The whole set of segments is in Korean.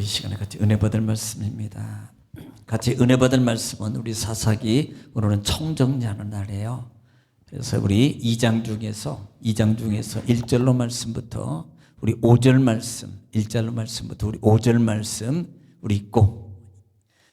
우리 시간에 같이 은혜 받을 말씀입니다. 같이 은혜 받을 말씀은 우리 사사기, 오늘은 청정리하는 날이에요. 그래서 우리 2장 중에서 1절로 말씀부터 우리 5절 말씀, 1절로 말씀부터 우리 5절 말씀 우리 읽고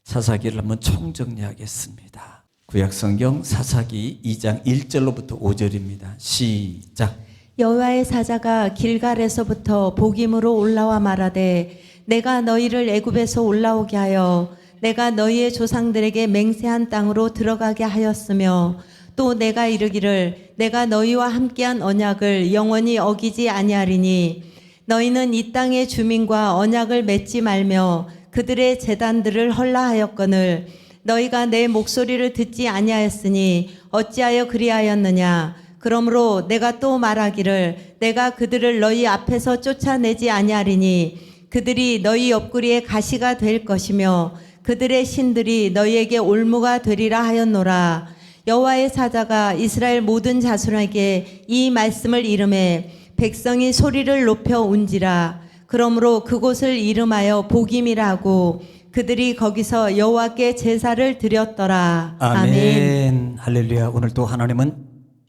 사사기를 한번 총정리하겠습니다. 구약성경 사사기 2장 1절로부터 5절입니다. 시작. 여호와의 사자가 길갈에서부터 복임으로 올라와 말하되 내가 너희를 애굽에서 올라오게 하여 내가 너희의 조상들에게 맹세한 땅으로 들어가게 하였으며 또 내가 이르기를 내가 너희와 함께한 언약을 영원히 어기지 아니하리니 너희는 이 땅의 주민과 언약을 맺지 말며 그들의 제단들을 헐라하였거늘 너희가 내 목소리를 듣지 아니하였으니 어찌하여 그리하였느냐. 그러므로 내가 또 말하기를 내가 그들을 너희 앞에서 쫓아내지 아니하리니 그들이 너희 옆구리에 가시가 될 것이며 그들의 신들이 너희에게 올무가 되리라 하였노라. 여호와의 사자가 이스라엘 모든 자손에게 이 말씀을 이름해 백성이 소리를 높여 운지라. 그러므로 그곳을 이름하여 복임이라고 그들이 거기서 여호와께 제사를 드렸더라. 아멘. 할렐루야. 오늘 또 하나님은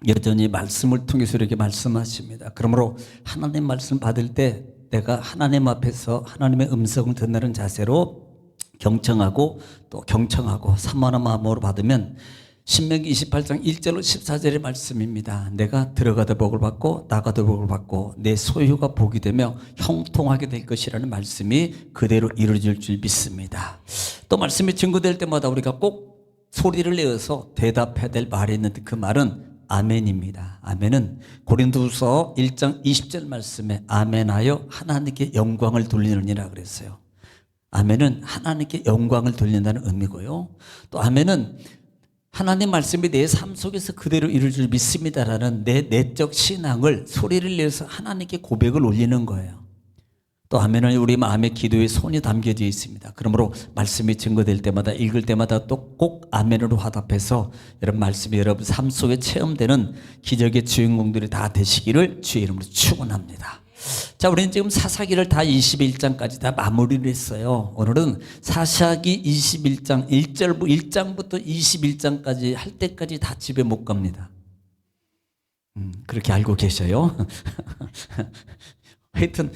여전히 말씀을 통해서 이렇게 말씀하십니다. 그러므로 하나님 말씀 받을 때 내가 하나님 앞에서 하나님의 음성을 듣는 자세로 경청하고 또 경청하고 산만한 마음으로 받으면 신명기 28장 1절로 14절의 말씀입니다. 내가 들어가도 복을 받고 나가도 복을 받고 내 소유가 복이 되며 형통하게 될 것이라는 말씀이 그대로 이루어질 줄 믿습니다. 또 말씀이 증거될 때마다 우리가 꼭 소리를 내어서 대답해야 될 말이 있는데 그 말은 아멘입니다. 아멘은 고린도후서 1장 20절 말씀에 아멘하여 하나님께 영광을 돌리느니라 그랬어요. 아멘은 하나님께 영광을 돌린다는 의미고요. 또 아멘은 하나님 말씀이 내 삶 속에서 그대로 이룰 줄 믿습니다라는 내 내적 신앙을 소리를 내서 하나님께 고백을 올리는 거예요. 또 아멘은 우리 마음의 기도에 손이 담겨져 있습니다. 그러므로 말씀이 증거될 때마다 읽을 때마다 또 꼭 아멘으로 화답해서 여러분 말씀이 여러분 삶 속에 체험되는 기적의 주인공들이 다 되시기를 주의 이름으로 축원합니다. 자, 우리는 지금 사사기를 다 21장까지 다 마무리를 했어요. 오늘은 사사기 21장 1장부터 21장까지 할 때까지 다 집에 못 갑니다. 그렇게 알고 계셔요? 하여튼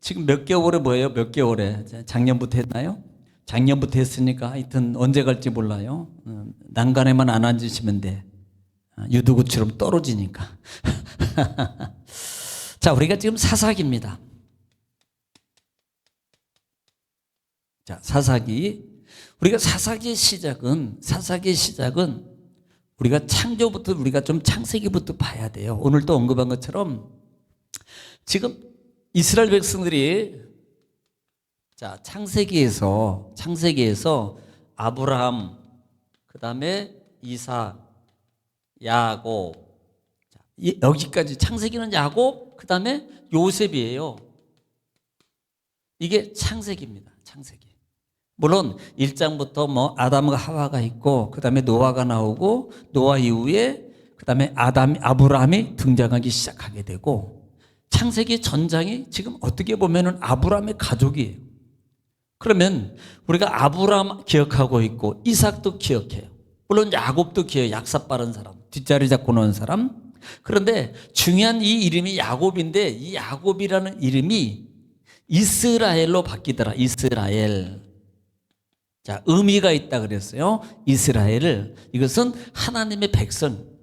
지금 몇 개월에 뭐예요? 몇 개월에? 작년부터 했나요? 작년부터 했으니까 하여튼 언제 갈지 몰라요. 난간에만 안 앉으시면 돼. 유두구처럼 떨어지니까. 자, 우리가 지금 사사기입니다. 자, 사사기. 우리가 사사기의 시작은 우리가 창조부터 우리가 좀 창세기부터 봐야 돼요. 오늘 또 언급한 것처럼 지금 이스라엘 백성들이 자, 창세기에서 아브라함, 그 다음에 이삭, 야곱, 여기까지 창세기는 야곱, 그 다음에 요셉이에요. 이게 창세기입니다. 창세기. 물론 1장부터 뭐 아담과 하와가 있고 그 다음에 노아가 나오고 노아 이후에 그 다음에 아브라함이 등장하기 시작하게 되고 창세기 전장이 지금 어떻게 보면은 아브라함의 가족이에요. 그러면 우리가 아브라함 기억하고 있고 이삭도 기억해요. 물론 야곱도 기억해요. 약사 빠른 사람, 뒷자리 잡고 노는 사람. 그런데 중요한 이 이름이 야곱인데 이 야곱이라는 이름이 이스라엘로 바뀌더라. 이스라엘. 자, 의미가 있다 그랬어요. 이스라엘을. 이것은 하나님의 백성.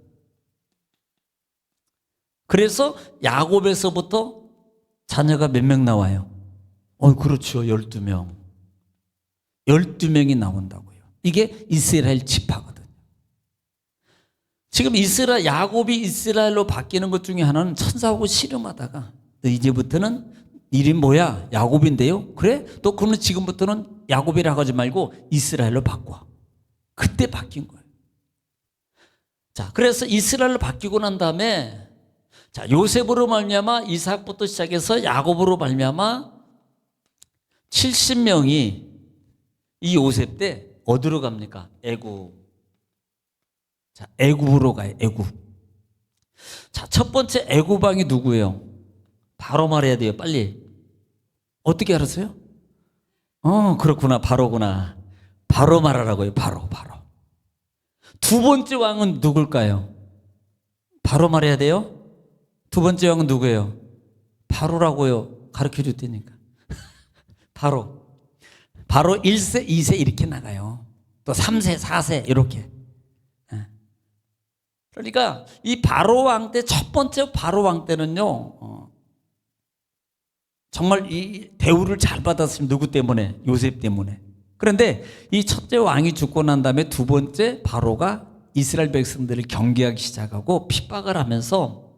그래서 야곱에서부터 자녀가 몇 명 나와요? 그렇죠. 12명. 12명이 나온다고요. 이게 이스라엘 지파거든요. 지금 야곱이 이스라엘로 바뀌는 것 중에 하나는 천사하고 씨름하다가 너 이제부터는 이름 뭐야? 야곱인데요. 그래? 또 그러면 지금부터는 야곱이라고 하지 말고 이스라엘로 바꿔. 그때 바뀐 거예요. 자, 그래서 이스라엘로 바뀌고 난 다음에 자, 요셉으로 말미암아 이삭부터 시작해서 야곱으로 말미암아 70명이 이 요셉 때 어디로 갑니까? 애굽. 자, 애굽으로 가요. 애굽. 자, 첫 번째 애굽 왕이 누구예요? 바로 말해야 돼요. 빨리. 어떻게 알았어요? 그렇구나. 바로구나. 바로 말하라고요. 바로. 두 번째 왕은 누굴까요? 바로 말해야 돼요? 두 번째 왕은 누구예요? 바로라고요. 가르쳐 줬다니까. 바로 1세, 2세 이렇게 나가요. 또 3세, 4세 이렇게. 그러니까 이 바로 왕 때, 첫 번째 바로 왕 때는요, 정말 이 대우를 잘 받았습니다. 누구 때문에? 요셉 때문에. 그런데 이 첫째 왕이 죽고 난 다음에 두 번째 바로가 이스라엘 백성들을 경계하기 시작하고 핍박을 하면서,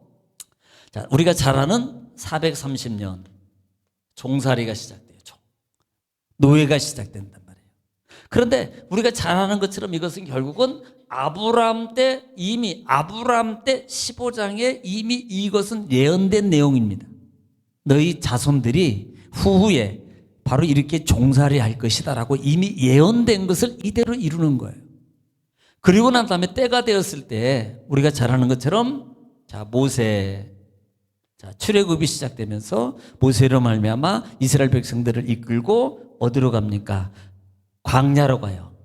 자, 우리가 잘 아는 430년 종살이가 시작돼요. 노예가 시작된단 말이에요. 그런데 우리가 잘 아는 것처럼 이것은 결국은 아브라함 때 15장에 이미 이것은 예언된 내용입니다. 너희 자손들이 후후에 바로 이렇게 종살이 할 것이다라고 이미 예언된 것을 이대로 이루는 거예요. 그리고 난 다음에 때가 되었을 때 우리가 잘 아는 것처럼, 자, 모세, 자, 출애굽이 시작되면서 모세로 말미암아 이스라엘 백성들을 이끌고 어디로 갑니까? 광야로 가요.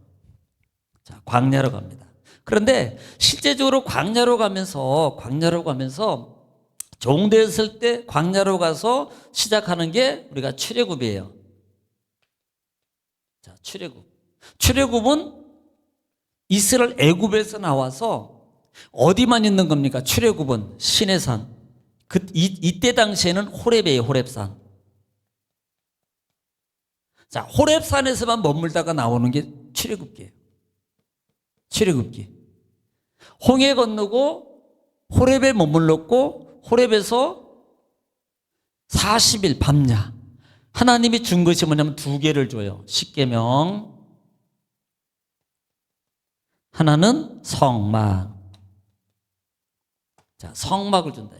자, 광야로 갑니다. 그런데 실제적으로 광야로 가면서 종되었을 때 광야로 가서 시작하는 게 우리가 출애굽이에요. 자, 출애굽은 이스라엘 애굽에서 나와서 어디만 있는 겁니까? 출애굽은 시내산. 이때 당시에는 호렙이에요. 호렙산. 자, 호렙산에서만 머물다가 나오는 게 출애굽기예요. 출애굽기. 홍해 건너고 호렙에 머물렀고 호렙에서 40일 밤야. 하나님이 준 것이 뭐냐면 두 개를 줘요. 십계명. 하나는 성막. 자, 성막을 준다.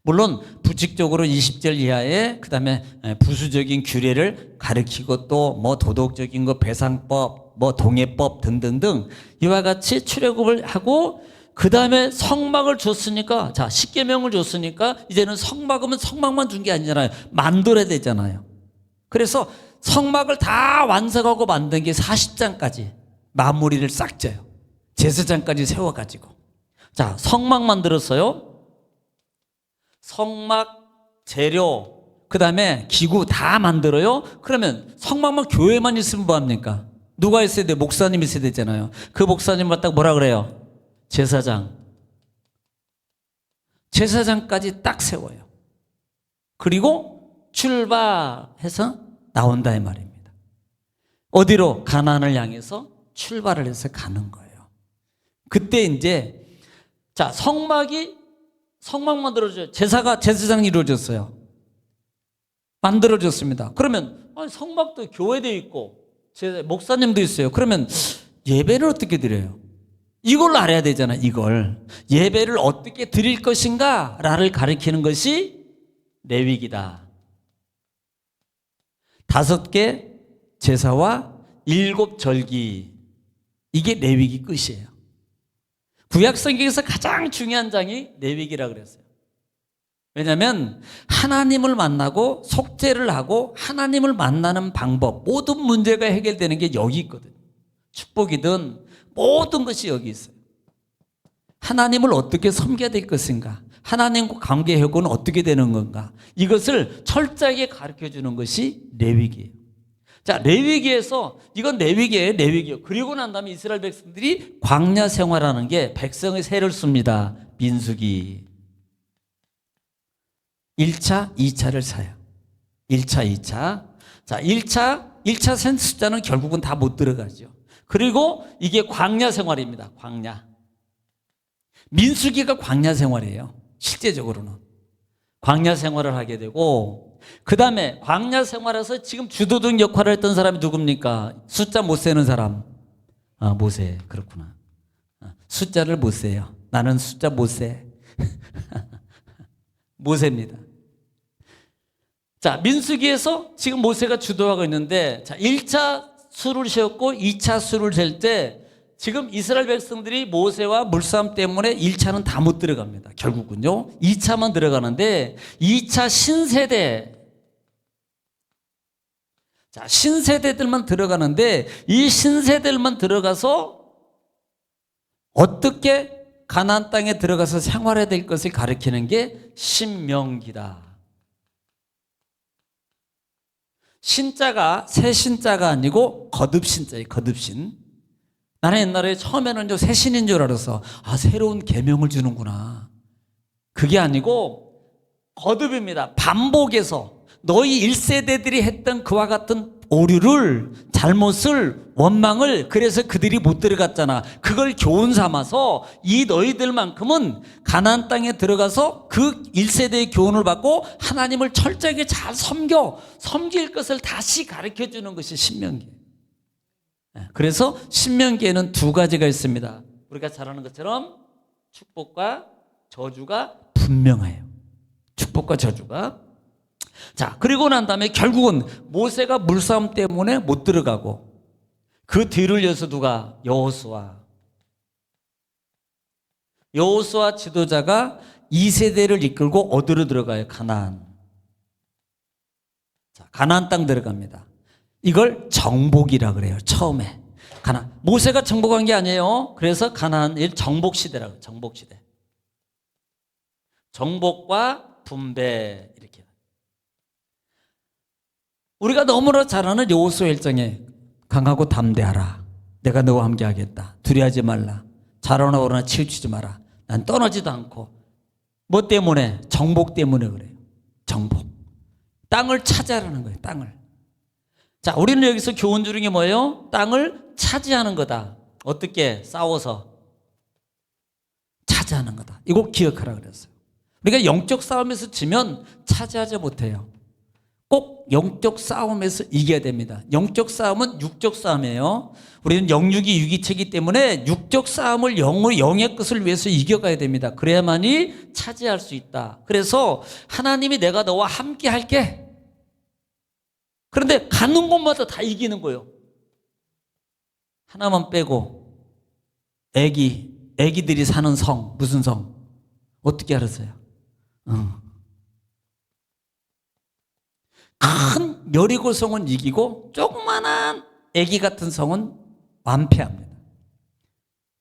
물론 부칙적으로 20절 이하에 그다음에 부수적인 규례를 가르치고 또 뭐 도덕적인 거 배상법, 뭐 동해법 등등등 이와 같이 출애굽을 하고 그다음에 성막을 줬으니까, 자, 십계명을 줬으니까 이제는 성막은 성막만 준 게 아니잖아요. 만들어야 되잖아요. 그래서 성막을 다 완성하고 만든 게 40장까지 마무리를 싹 져요. 제사장까지 세워가지고. 자, 성막 만들었어요. 성막 재료, 그 다음에 기구 다 만들어요. 그러면 성막만 교회만 있으면 뭐합니까? 누가 있어야 돼? 목사님이 있어야 되잖아요. 그 목사님 딱 뭐라 그래요? 제사장. 제사장까지 딱 세워요. 그리고 출발해서 나온다 이 말입니다. 어디로? 가나안을 향해서 출발을 해서 가는 거예요. 그때 이제, 자, 성막 만들어져요. 제사장이 이루어졌어요. 만들어졌습니다. 그러면 성막도 교회도 있고 목사님도 있어요. 그러면 예배를 어떻게 드려요? 이걸 알아야 되잖아요. 이걸 예배를 어떻게 드릴 것인가 라를 가리키는 것이 레위기다. 5개 제사와 7 절기, 이게 레위기 끝이에요. 구약 성경에서 가장 중요한 장이 레위기라 그랬어요. 왜냐하면 하나님을 만나고 속죄를 하고 하나님을 만나는 방법, 모든 문제가 해결되는 게 여기 있거든요. 축복이든 모든 것이 여기 있어요. 하나님을 어떻게 섬겨야 될 것인가, 하나님과 관계 회복은 어떻게 되는 건가, 이것을 철저하게 가르쳐주는 것이 레위기예요. 자, 레위기에서, 이건 레위기예요. 레위기요. 그리고 난 다음에 이스라엘 백성들이 광야 생활하는 게 백성의 세를 씁니다. 민수기. 1차, 2차를 사요. 1차, 2차. 자, 1차 센 숫자는 결국은 다 못 들어가죠. 그리고 이게 광야 생활입니다. 광야. 민수기가 광야 생활이에요. 실제적으로는. 광야 생활을 하게 되고, 그 다음에 광야 생활에서 지금 주도적 역할을 했던 사람이 누굽니까? 숫자 못 세는 사람. 모세. 그렇구나. 숫자를 못 세요. 나는 숫자 못 세. 모세입니다. 자, 민수기에서 지금 모세가 주도하고 있는데, 자, 1차 수를 세웠고 2차 수를 셀 때 지금 이스라엘 백성들이 모세와 물싸움 때문에 1차는 다 못 들어갑니다. 결국은요. 2차만 들어가는데 2차 신세대, 자, 신세대들만 들어가는데 이 신세대들만 들어가서 어떻게 가나안 땅에 들어가서 생활해야 될 것을 가르치는 게 신명기다. 신자가 새 신자가 아니고 거듭신자예요. 거듭신. 나는 옛날에 처음에는 새 신인 줄 알아서 새로운 계명을 주는구나. 그게 아니고 거듭입니다. 반복해서 너희 1세대들이 했던 그와 같은 오류를, 잘못을, 원망을, 그래서 그들이 못 들어갔잖아. 그걸 교훈 삼아서 이 너희들만큼은 가나안 땅에 들어가서 그 1세대의 교훈을 받고 하나님을 철저하게 잘 섬길 것을 다시 가르쳐 주는 것이 신명기. 그래서 신명기에는 두 가지가 있습니다. 우리가 잘 아는 것처럼 축복과 저주가 분명해요. 축복과 저주가. 자, 그리고 난 다음에 결국은 모세가 물싸움 때문에 못 들어가고 그 뒤를 이어서 누가? 여호수아 지도자가 2세대를 이끌고 어디로 들어가요? 가나안. 자, 가나안 땅 들어갑니다. 이걸 정복이라 그래요. 처음에 모세가 정복한 게 아니에요. 그래서 가나안 정복시대라고. 정복시대. 정복과 분배 이렇게. 우리가 너무나 잘 아는 여호수아 1장에 강하고 담대하라. 내가 너와 함께 하겠다. 두려워하지 말라. 잘하나 오르나 치우치지 마라. 난 떠나지도 않고. 뭐 때문에? 정복 때문에 그래요. 정복. 땅을 차지하라는 거예요. 땅을. 자, 우리는 여기서 교훈 주는 게 뭐예요? 땅을 차지하는 거다. 어떻게? 싸워서 차지하는 거다. 이거 기억하라 그랬어요. 우리가 영적 싸움에서 지면 차지하지 못해요. 꼭 영적 싸움에서 이겨야 됩니다. 영적 싸움은 육적 싸움이에요. 우리는 영육이 유기체이기 때문에 육적 싸움을 영의 것을 위해서 이겨가야 됩니다. 그래야만이 차지할 수 있다. 그래서 하나님이 내가 너와 함께 할게. 그런데 가는 곳마다 다 이기는 거예요. 하나만 빼고 애기들이 사는 성, 무슨 성? 어떻게 알았어요? 큰 여리고 성은 이기고 조그만한 애기 같은 성은 완패합니다.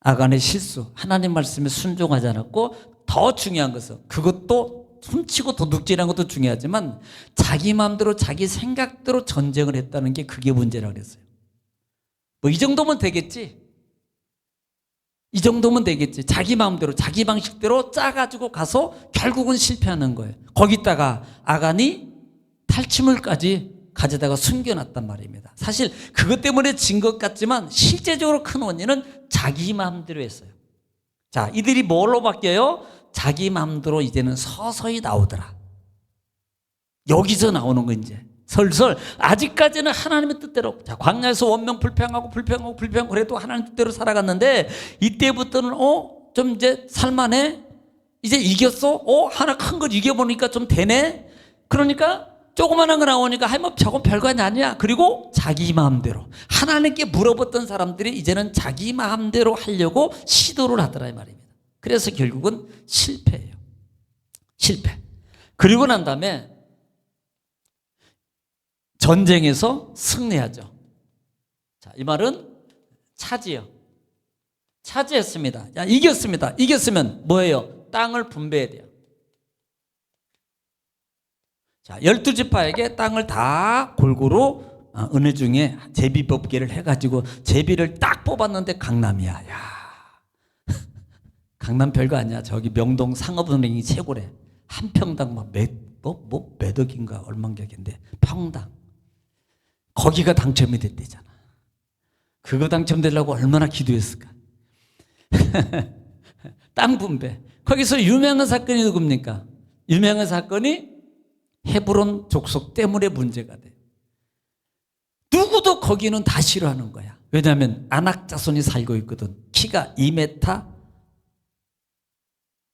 아간의 실수, 하나님 말씀에 순종하지 않았고, 더 중요한 것은 그것도 훔치고 도둑질한 것도 중요하지만 자기 마음대로 자기 생각대로 전쟁을 했다는 게 그게 문제라고 그랬어요. 뭐 이 정도면 되겠지. 이 정도면 되겠지. 자기 마음대로 자기 방식대로 짜가지고 가서 결국은 실패하는 거예요. 거기다가 아간이 탈취물까지 가져다가 숨겨놨단 말입니다. 사실 그것 때문에 진 것 같지만 실제적으로 큰 원인은 자기 마음대로 했어요. 자, 이들이 뭘로 바뀌어요? 자기 마음대로 이제는 서서히 나오더라. 여기서 나오는 거 이제 설설. 아직까지는 하나님의 뜻대로, 자, 광야에서 원명 불평하고 그래도 하나님 뜻대로 살아갔는데 이때부터는 좀 이제 살만해. 이제 이겼어. 하나 큰 걸 이겨보니까 좀 되네. 그러니까 조그만한 거 나오니까 뭐 저건 별거 아니야. 그리고 자기 마음대로 하나님께 물어봤던 사람들이 이제는 자기 마음대로 하려고 시도를 하더라 이 말입니다. 그래서 결국은 실패해요. 실패. 그리고 난 다음에 전쟁에서 승리하죠. 자, 이 말은 차지요. 차지했습니다. 야, 이겼습니다. 이겼으면 뭐예요? 땅을 분배해야 돼요. 자, 12지파에게 땅을 다 골고루 은혜 중에 제비 뽑기를 해가지고 제비를 딱 뽑았는데 강남이야. 야, 강남 별거 아니야. 저기 명동 상업은행이 최고래. 한 평당 몇 억인가 얼마인가인데 평당. 거기가 당첨이 됐대잖아. 그거 당첨되려고 얼마나 기도했을까. 땅 분배. 거기서 유명한 사건이 누굽니까? 유명한 사건이 헤브론 족속 때문에 문제가 돼. 누구도 거기는 다 싫어하는 거야. 왜냐하면 아낙 자손이 살고 있거든. 키가 2m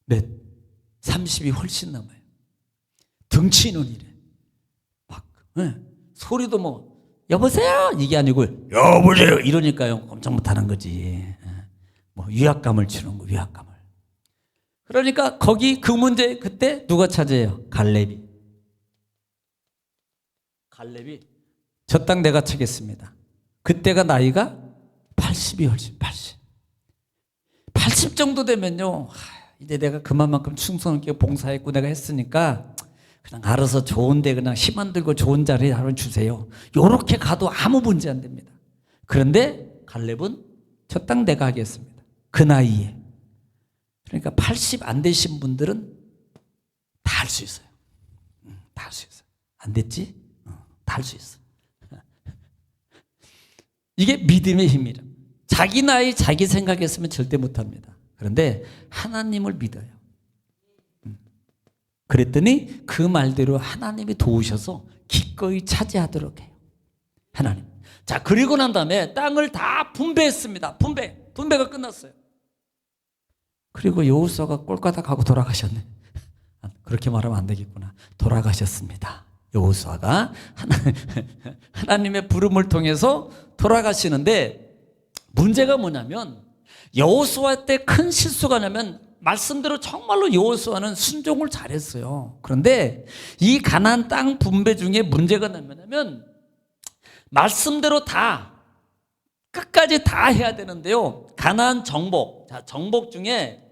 몇? 30이 훨씬 넘어요. 덩치는 이래. 막 소리도 뭐 여보세요 이게 아니고 여보세요 이러니까요 꼼짝 못하는 거지. 뭐 위압감을 주는 거, 위압감을. 그러니까 거기 그 문제 그때 누가 차지해요? 갈렙이 저 땅 내가 차겠습니다. 그때가 나이가 80이 훨씬 80 정도 되면요, 이제 내가 그만큼 충성하게 봉사했고 내가 했으니까 그냥 알아서 좋은데 그냥 힘 안 들고 좋은 자리에 한번 주세요. 요렇게 가도 아무 문제 안 됩니다. 그런데 갈렙은 저 땅 내가 하겠습니다. 그 나이에. 그러니까 80 안 되신 분들은 다 할 수 있어요. 다 할 수 있어요. 안 됐지? 다 할 수 있어. 이게 믿음의 힘이라. 자기 나이, 자기 생각했으면 절대 못합니다. 그런데 하나님을 믿어요. 그랬더니 그 말대로 하나님이 도우셔서 기꺼이 차지하도록 해요. 하나님. 자, 그리고 난 다음에 땅을 다 분배했습니다. 분배가 끝났어요. 그리고 여호수아가 꼴까닥하고 돌아가셨네. 그렇게 말하면 안 되겠구나. 돌아가셨습니다. 여호수아가 하나님의 부름을 통해서 돌아가시는데, 문제가 뭐냐면 여호수아 때 큰 실수가 나면 말씀대로 정말로 여호수아는 순종을 잘했어요. 그런데 이 가나안 땅 분배 중에 문제가 나면 말씀대로 다 끝까지 다 해야 되는데요, 가나안 정복, 자, 정복 중에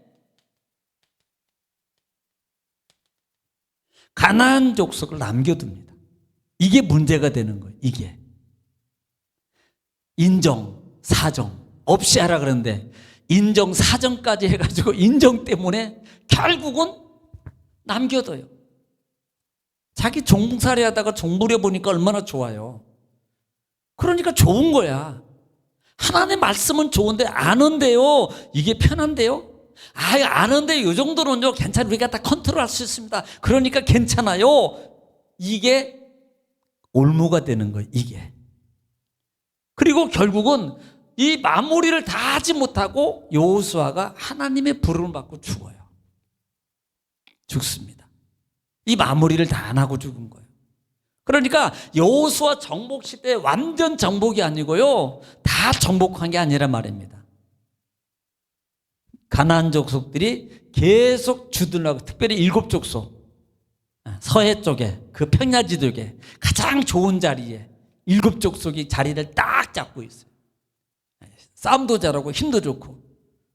가나안 족속을 남겨둡니다. 이게 문제가 되는 거예요. 이게 인정, 사정 없이 하라 그러는데 인정, 사정까지 해가지고 인정 때문에 결국은 남겨둬요. 자기 종살이 하다가 종부려 보니까 얼마나 좋아요. 그러니까 좋은 거야. 하나님의 말씀은 좋은데 아는데요, 이게 편한데요? 아는데 이 정도는요 괜찮아요. 우리가 다 컨트롤할 수 있습니다. 그러니까 괜찮아요. 이게 올무가 되는 거예요. 이게. 그리고 결국은 이 마무리를 다 하지 못하고 여호수아가 하나님의 부름을 받고 죽어요. 죽습니다. 이 마무리를 다 안 하고 죽은 거예요. 그러니까 여호수아 정복 시대 완전 정복이 아니고요, 다 정복한 게 아니란 말입니다. 가나안 족속들이 계속 주둔하고, 특별히 7족속, 서해 쪽에 그 평야 지역에 가장 좋은 자리에 7족속이 자리를 딱 잡고 있어요. 싸움도 잘하고 힘도 좋고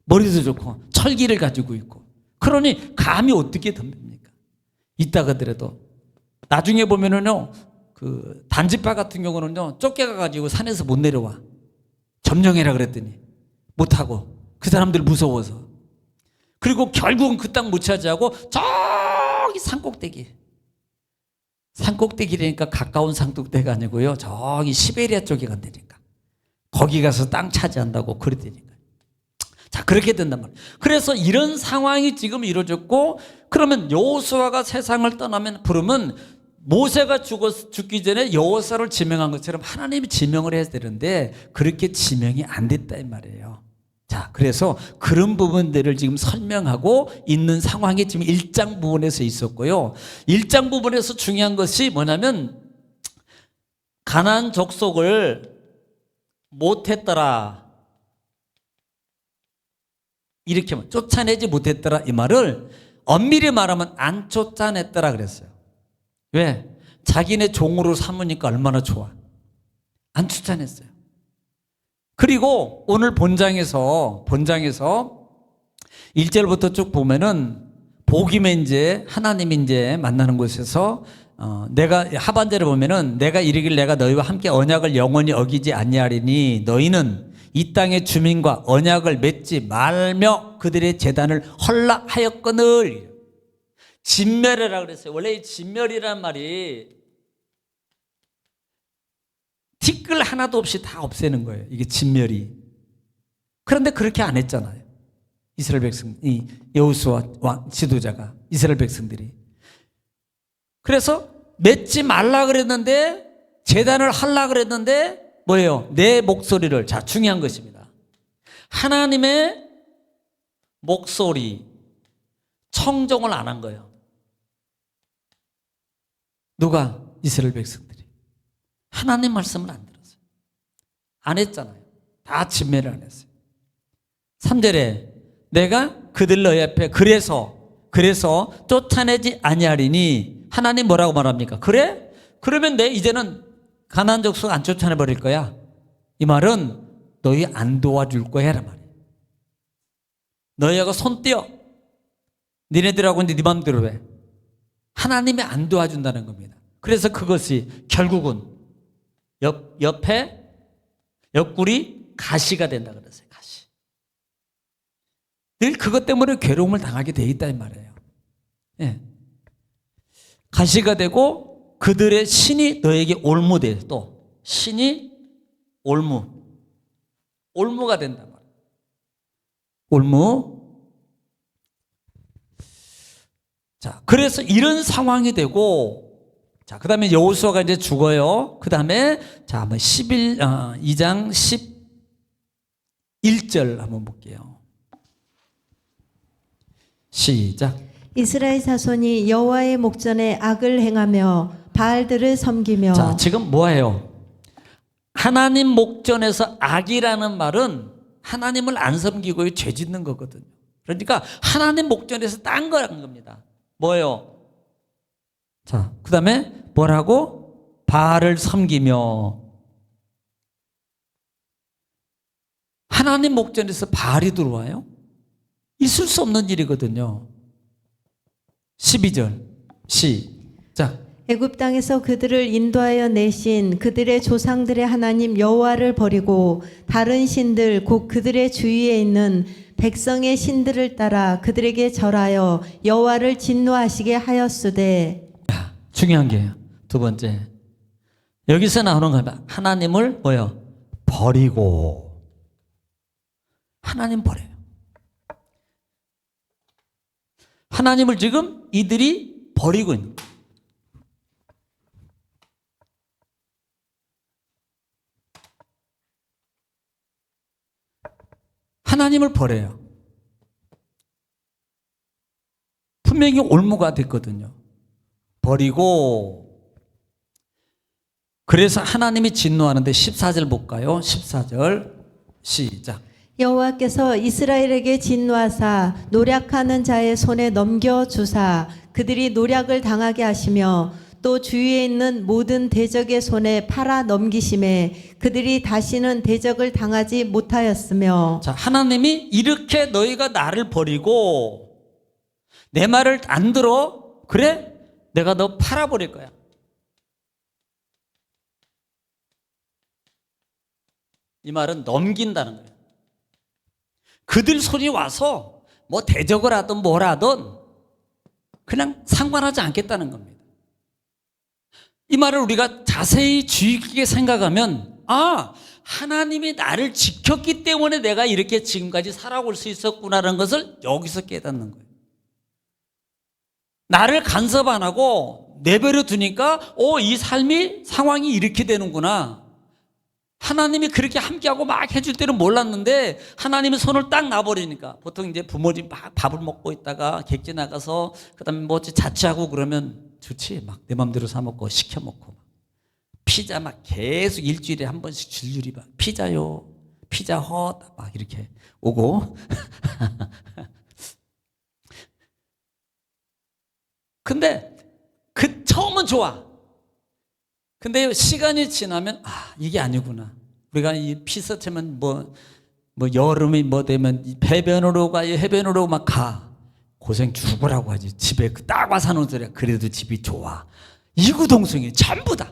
머리도 좋고 철기를 가지고 있고, 그러니 감히 어떻게 덤빕니까? 이따가더라도 나중에 보면은요, 그 단지파 같은 경우는요 쫓겨가 가지고 산에서 못 내려와. 점령해라 그랬더니 못하고, 그 사람들 무서워서. 그리고 결국은 그 땅 못 차지하고 저기 산꼭대기라니까 가까운 산꼭대기가 아니고요, 저기 시베리아 쪽에 간다니까. 거기 가서 땅 차지한다고 그랬다니까. 자, 그렇게 된단 말이에요. 그래서 이런 상황이 지금 이루어졌고, 그러면 여호수아가 세상을 떠나면, 부르면 모세가 죽기 전에 여호수아를 지명한 것처럼 하나님이 지명을 해야 되는데 그렇게 지명이 안 됐다 이 말이에요. 자, 그래서 그런 부분들을 지금 설명하고 있는 상황이 지금 1장 부분에서 있었고요. 1장 부분에서 중요한 것이 뭐냐면, 가나안 족속을 못했더라, 이렇게 쫓아내지 못했더라, 이 말을 엄밀히 말하면 안 쫓아냈더라 그랬어요. 왜? 자기네 종으로 삼으니까 얼마나 좋아. 안 쫓아냈어요. 그리고 오늘 본장에서 1절부터 쭉 보면은 복임의 이제 하나님이 이제 만나는 곳에서 내가 하반절에 보면은 내가 이르길 내가 너희와 함께 언약을 영원히 어기지 아니하리니 너희는 이 땅의 주민과 언약을 맺지 말며 그들의 제단을 헐락하였거늘. 진멸이라 그랬어요. 원래 이 진멸이란 말이 티끌 하나도 없이 다 없애는 거예요. 이게 진멸이. 그런데 그렇게 안 했잖아요. 이스라엘 백성, 이 여호수아 지도자가, 이스라엘 백성들이. 그래서 맺지 말라 그랬는데, 제단을 하려 그랬는데 뭐예요? 내 목소리를, 자, 중요한 것입니다. 하나님의 목소리, 청종을 안 한 거예요. 누가? 이스라엘 백성들이. 하나님 말씀을 안 들었어요. 안 했잖아요. 다 진멸을 안 했어요. 3절에 내가 그들 너희 앞에 그래서 쫓아내지 아니하리니, 하나님 뭐라고 말합니까? 그래? 그러면 내 이제는 가나안 족속 안 쫓아내버릴 거야. 이 말은 너희 안 도와줄 거야 라는 말이에요. 너희가 손 떼어. 니네들하고 네 맘대로 해. 하나님이 안 도와준다는 겁니다. 그래서 그것이 결국은 옆구리 가시가 된다 그랬어요. 가시. 늘 그것 때문에 괴로움을 당하게 돼 있다 이 말이에요. 예. 가시가 되고 그들의 신이 너에게 올무돼. 또 신이 올무가 된단 말이에요. 올무. 자, 그래서 이런 상황이 되고, 자, 그 다음에 여호수아가 이제 죽어요. 그 다음에, 자, 한번 2장 11절 한번 볼게요. 시작. 이스라엘 자손이 여호와의 목전에 악을 행하며 바알들을 섬기며. 자, 지금 뭐예요? 하나님 목전에서 악이라는 말은 하나님을 안 섬기고 죄 짓는 거거든요. 그러니까 하나님 목전에서 딴 거라는 겁니다. 뭐예요? 자, 그 다음에 뭐라고? 바알을 섬기며. 하나님 목전에서 바알이 들어와요? 있을 수 없는 일이거든요. 12절 시작. 애굽 땅에서 그들을 인도하여 내신 그들의 조상들의 하나님 여호와를 버리고 다른 신들 곧 그들의 주위에 있는 백성의 신들을 따라 그들에게 절하여 여호와를 진노하시게 하였으되. 중요한 게 두 번째, 여기서 나오는 겁니다. 하나님을 뭐요? 버리고. 하나님 버려요. 하나님을 지금 이들이 버리고 있는 거예요. 하나님을 버려요. 분명히 올무가 됐거든요. 버리고. 그래서 하나님이 진노하는데 14절 볼까요? 14절 시작. 여호와께서 이스라엘에게 진노하사 노략하는 자의 손에 넘겨주사 그들이 노략을 당하게 하시며 또 주위에 있는 모든 대적의 손에 팔아 넘기심에 그들이 다시는 대적을 당하지 못하였으며. 자, 하나님이 이렇게 너희가 나를 버리고 내 말을 안 들어? 그래? 내가 너 팔아버릴 거야. 이 말은 넘긴다는 거예요. 그들 손이 와서 뭐 대적을 하든 뭘 하든 그냥 상관하지 않겠다는 겁니다. 이 말을 우리가 자세히 주의 깊게 생각하면, 아, 하나님이 나를 지켰기 때문에 내가 이렇게 지금까지 살아올 수 있었구나라는 것을 여기서 깨닫는 거예요. 나를 간섭 안 하고 내버려 두니까 이 삶이 상황이 이렇게 되는구나. 하나님이 그렇게 함께하고 막 해줄 때는 몰랐는데 하나님이 손을 딱 놔버리니까, 보통 이제 부모님 막 밥을 먹고 있다가 객지 나가서 그다음에 뭐 자취하고 그러면 좋지. 막 내 맘대로 사 먹고 시켜 먹고 피자 막 계속 일주일에 한 번씩 줄줄이 막 피자요, 피자 헛 막 이렇게 오고. 근데 그 처음은 좋아. 근데 시간이 지나면 이게 아니구나. 우리가 이 피서체면 뭐 여름이 뭐 되면 배변으로 가요, 해변으로 막 가. 고생 죽으라고 하지. 집에 딱 와서 하는 소리야. 그래도 집이 좋아. 이구동성이 전부 다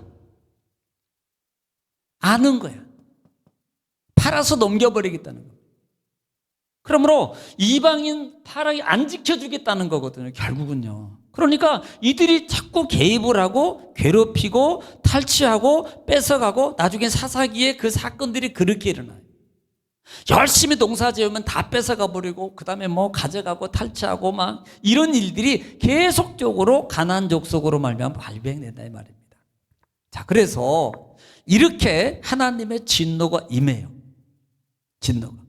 아는 거야. 팔아서 넘겨버리겠다는 거야. 그러므로 이방인 파랑이 안 지켜주겠다는 거거든요. 결국은요. 그러니까 이들이 자꾸 개입을 하고 괴롭히고 탈취하고 뺏어가고 나중에 사사기에 그 사건들이 그렇게 일어나요. 열심히 농사 지으면 다 뺏어가 버리고 그다음에 뭐 가져가고 탈취하고 막 이런 일들이 계속적으로 가나안 족속으로 말미암아 발병된다 이 말입니다. 자, 그래서 이렇게 하나님의 진노가 임해요. 진노가.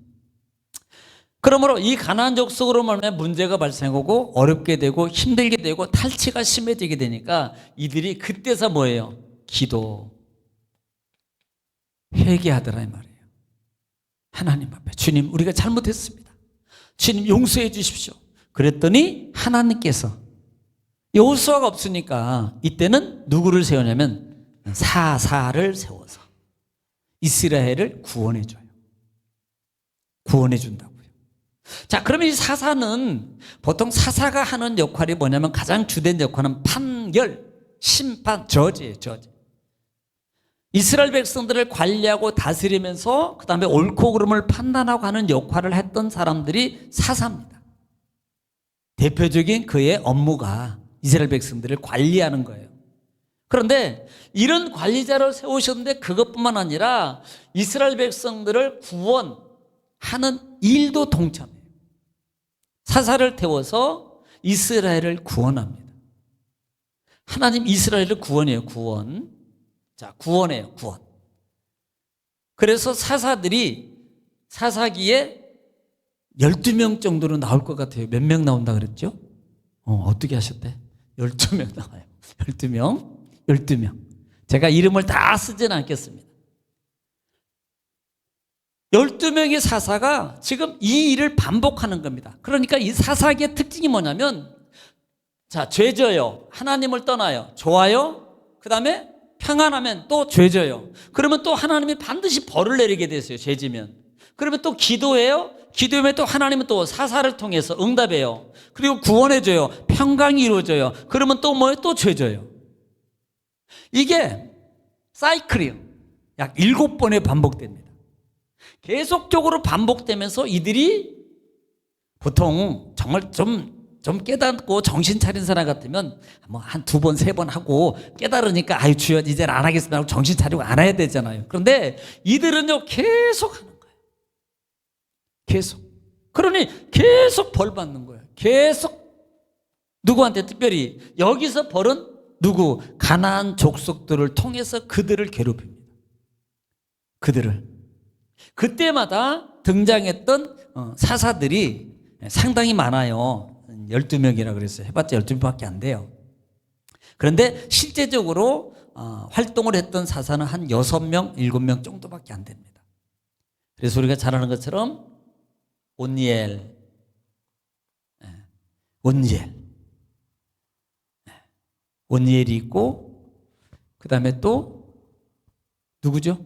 그러므로 이 가나안 족속으로 말하면 문제가 발생하고 어렵게 되고 힘들게 되고 탈취가 심해지게 되니까 이들이 그때서 뭐예요? 기도, 회개하더라 이 말이에요. 하나님 앞에 주님 우리가 잘못했습니다. 주님 용서해 주십시오. 그랬더니 하나님께서 여호수아가 없으니까 이때는 누구를 세우냐면 사사를 세워서 이스라엘을 구원해줘요. 구원해준다고요. 자, 그러면 이 사사는 보통 사사가 하는 역할이 뭐냐면 가장 주된 역할은 판결, 심판, 저지예요. 저지. 이스라엘 백성들을 관리하고 다스리면서 그 다음에 옳고 그름을 판단하고 하는 역할을 했던 사람들이 사사입니다. 대표적인 그의 업무가 이스라엘 백성들을 관리하는 거예요. 그런데 이런 관리자를 세우셨는데 그것뿐만 아니라 이스라엘 백성들을 구원하는 일도 동참해요. 사사를 태워서 이스라엘을 구원합니다. 하나님 이스라엘을 구원해요. 구원. 자, 구원해요. 구원. 그래서 사사들이 사사기에 12명 정도로 나올 것 같아요. 몇 명 나온다 그랬죠? 어떻게 하셨대? 12명 나와요. 12명. 12명. 제가 이름을 다 쓰지는 않겠습니다. 12명의 사사가 지금 이 일을 반복하는 겁니다. 그러니까 이 사사기의 특징이 뭐냐면, 자, 죄져요. 하나님을 떠나요. 좋아요. 그 다음에 평안하면 또 죄져요. 그러면 또 하나님이 반드시 벌을 내리게 되세요. 죄지면. 그러면 또 기도해요. 기도하면 또 하나님은 또 사사를 통해서 응답해요. 그리고 구원해줘요. 평강이 이루어져요. 그러면 또 뭐예요? 또 죄져요. 이게 사이클이요. 약 7번에 반복됩니다. 계속적으로 반복되면서 이들이 보통 정말 좀 깨닫고 정신 차린 사람 같으면 뭐 한 2번, 3번 하고 깨달으니까 아유 주여 이제 안 하겠습니다 하고 정신 차리고 안 해야 되잖아요. 그런데 이들은요 계속 하는 거예요. 계속. 그러니 계속 벌 받는 거예요. 계속 누구한테 특별히 여기서 벌은 누구? 가나안 족속들을 통해서 그들을 괴롭힙니다. 그들을. 그때마다 등장했던 사사들이 상당히 많아요. 12명이라 그랬어요. 해봤자 12명밖에 안 돼요. 그런데 실제적으로 활동을 했던 사사는 한 6명, 7명 정도밖에 안 됩니다. 그래서 우리가 잘 아는 것처럼 온니엘, 온니엘이 있고 그 다음에 또 누구죠?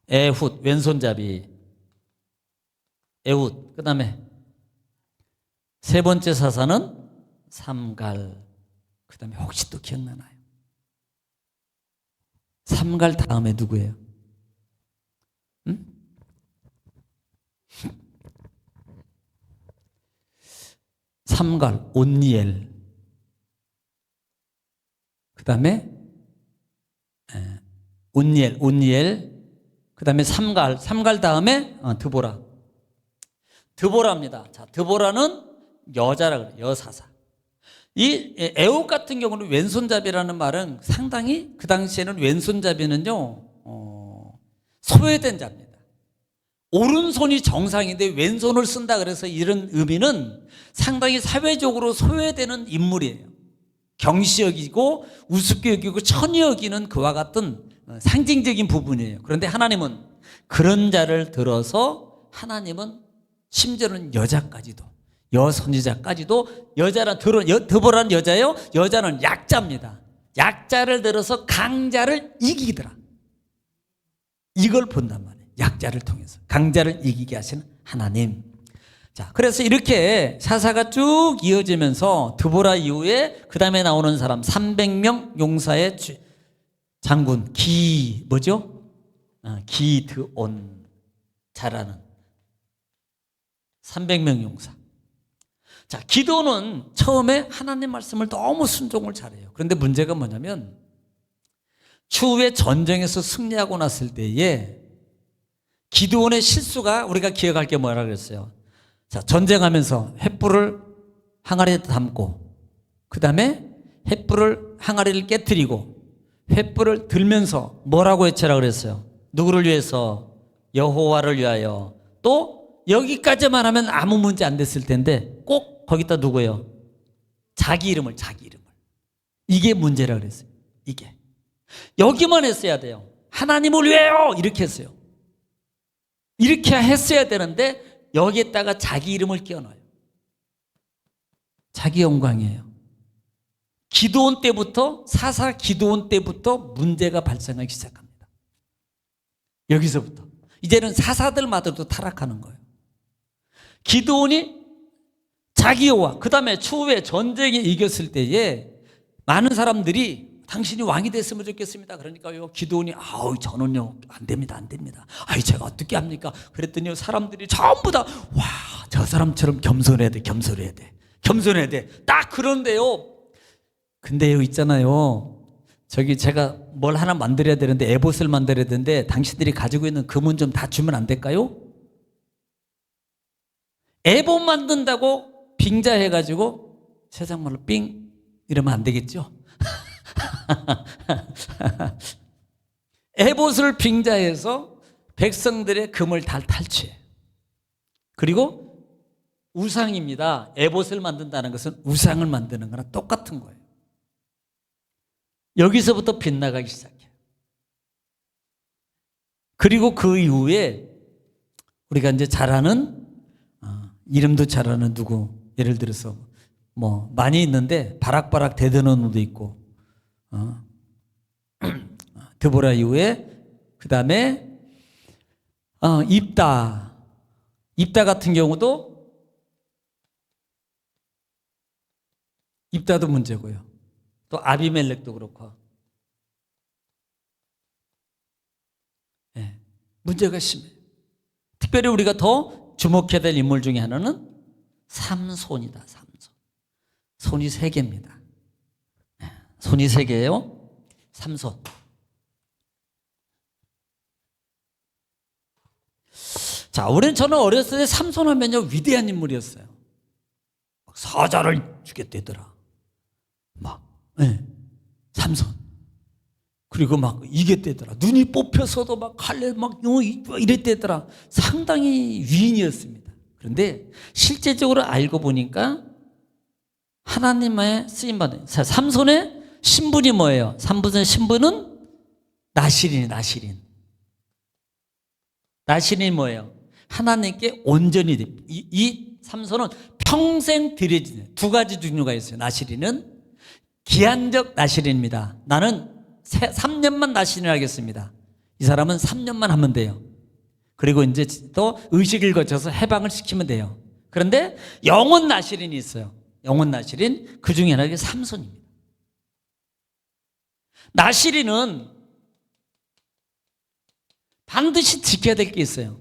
에훗, 왼손잡이 에훗. 그 다음에 세 번째 사사는 삼갈. 그 다음에 혹시 또 기억나나요? 삼갈 다음에 누구예요? 응? 삼갈, 온니엘. 그 다음에 온니엘. 그 다음에 삼갈 다음에 드보라입니다. 자, 드보라는 여자라 그래요. 여사사. 이 에훗 같은 경우는 왼손잡이라는 말은 상당히 그 당시에는 왼손잡이는요 소외된 자입니다. 오른손이 정상인데 왼손을 쓴다 그래서 이런 의미는 상당히 사회적으로 소외되는 인물이에요. 경시 여기고 우습게 여기고 천히 여기는 그와 같은 상징적인 부분이에요. 그런데 하나님은 그런 자를 들어서 하나님은 심지어는 여자까지도 여선지자까지도 드보라는 여자예요. 여자는 약자입니다. 약자를 들어서 강자를 이기더라. 이걸 본단 말이에요. 약자를 통해서 강자를 이기게 하시는 하나님. 자, 그래서 이렇게 사사가 쭉 이어지면서 드보라 이후에 그 다음에 나오는 사람 300명 용사의 장군 기드온 잘하는 300명 용사. 자, 기드온은 처음에 하나님 말씀을 너무 순종을 잘해요. 그런데 문제가 뭐냐면 추후에 전쟁에서 승리하고 났을 때에 기드온의 실수가 우리가 기억할 게 뭐라 그랬어요? 자, 전쟁하면서 횃불을 항아리에 담고 그 다음에 횃불을 항아리를 깨뜨리고 횃불을 들면서 뭐라고 외치라 그랬어요? 누구를 위해서? 여호와를 위하여. 또 여기까지만 하면 아무 문제 안 됐을 텐데 꼭 거기다 누구예요? 자기 이름을. 이게 문제라 그랬어요. 이게 여기만 했어야 돼요. 하나님을 위하여 이렇게 했어요. 이렇게 했어야 되는데 여기에다가 자기 이름을 끼워넣어요. 자기 영광이에요. 기드온 때부터 사사 기드온 때부터 문제가 발생하기 시작합니다. 여기서부터 이제는 사사들마저도 타락하는 거예요. 기드온이 자기 여호와 그 다음에 추후에 전쟁에 이겼을 때에 많은 사람들이 당신이 왕이 됐으면 좋겠습니다. 그러니까요 기드온이 아우 저는요 안 됩니다 안 됩니다. 아이 제가 어떻게 합니까? 그랬더니 사람들이 전부 다 와 저 사람처럼 겸손해야 돼 겸손해야 돼 겸손해야 돼 딱 그런데요. 근데요 있잖아요 저기 제가 뭘 하나 만들어야 되는데 에봇을 만들어야 되는데 당신들이 가지고 있는 금은 좀 다 주면 안 될까요? 에봇 만든다고 빙자해가지고 세상 말로 삥 이러면 안 되겠죠? 에봇을 빙자해서 백성들의 금을 다 탈취해. 그리고 우상입니다. 에봇을 만든다는 것은 우상을 만드는 거랑 똑같은 거예요. 여기서부터 빗나가기 시작해요. 그리고 그 이후에 우리가 이제 잘 아는 이름도 잘 아는 누구 예를 들어서 뭐 많이 있는데 바락바락 데드노도 있고 드보라 이후에 그 다음에 입다 같은 경우도 입다도 문제고요. 또 아비멜렉도 그렇고 문제가 심해요. 특별히 우리가 더 주목해야 될 인물 중에 하나는 삼손이다. 삼손. 손이 3개입니다. 손이 3개예요. 삼손. 자, 저는 어렸을 때 삼손 하면요 위대한 인물이었어요. 막 사자를 죽였대더라. 삼손. 그리고 막 이겼대더라. 눈이 뽑혀서도 막 칼에 막 이랬대더라. 상당히 위인이었습니다. 그런데 실제적으로 알고 보니까 하나님의 쓰임받은 삼손의 신분이 뭐예요? 삼손의 신분은 나실인이 뭐예요? 하나님께 온전히 돼. 이 삼손은 평생 드려지는 2가지 종류가 있어요. 나실인은 기한적 나실인입니다. 나는 3년만 나실인을 하겠습니다. 이 사람은 3년만 하면 돼요. 그리고 이제 또 의식을 거쳐서 해방을 시키면 돼요. 그런데 영원 나실인이 있어요. 영원 나실인 그 중에 하나가 삼손입니다. 나실인은 반드시 지켜야 될 게 있어요.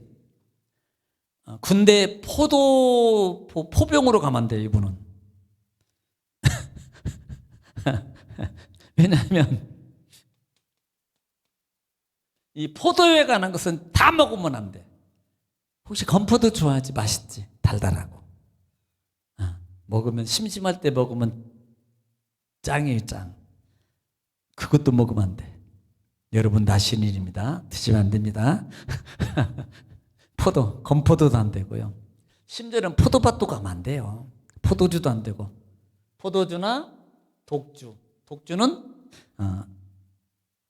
군대 포병으로 가면 안 돼요, 이분은. 왜냐하면 이 포도에 관한 것은 다 먹으면 안 돼. 혹시 건포도 좋아하지? 맛있지? 달달하고. 먹으면 심심할 때 먹으면 짱이에요, 짱. 그것도 먹으면 안 돼. 여러분 나신일입니다. 드시면 안 됩니다. 건포도도 안 되고요. 심지어는 포도밭도 가면 안 돼요. 포도주도 안 되고. 포도주나 독주는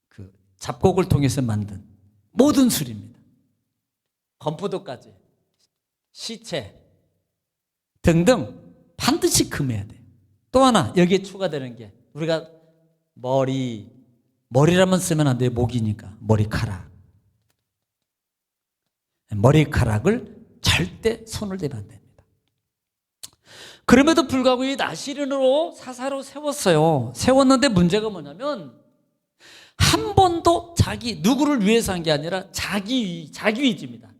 그 잡곡을 통해서 만든 모든 술입니다. 건포도까지 시체 등등 반드시 금해야 돼요. 또 하나 여기에 추가되는 게 우리가 머리라면 쓰면 안 돼요. 목이니까 머리카락을 절대 손을 대면 안 됩니다. 그럼에도 불구하고 이 나실인으로 사사로 세웠는데 문제가 뭐냐면 한 번도 누구를 위해서 한 게 아니라 자기 위주입니다.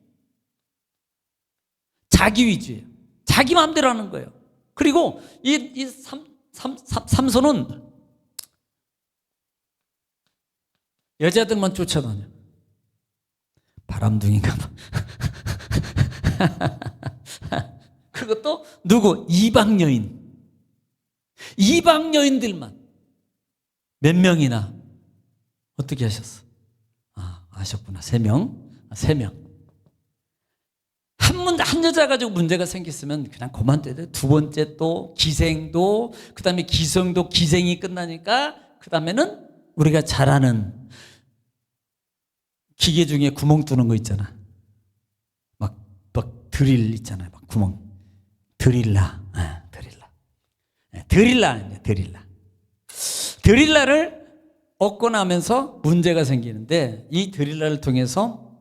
자기 위주예요. 자기 마음대로 하는 거예요. 그리고 이 삼손은 여자들만 쫓아다녀. 바람둥이인가 봐. 그것도 누구? 이방 여인들만 몇 명이나 어떻게 하셨어? 아셨구나. 3명. 한 여자 가지고 문제가 생겼으면 그냥 그만둬야. 2번째 또 기생도, 그 다음에 기성도 기생이 끝나니까 그 다음에는 우리가 잘 아는 기계 중에 구멍 뚫는 거 있잖아. 막 드릴 있잖아요. 막 구멍. 드릴라. 드릴라를 얻고 나면서 문제가 생기는데 이 드릴라를 통해서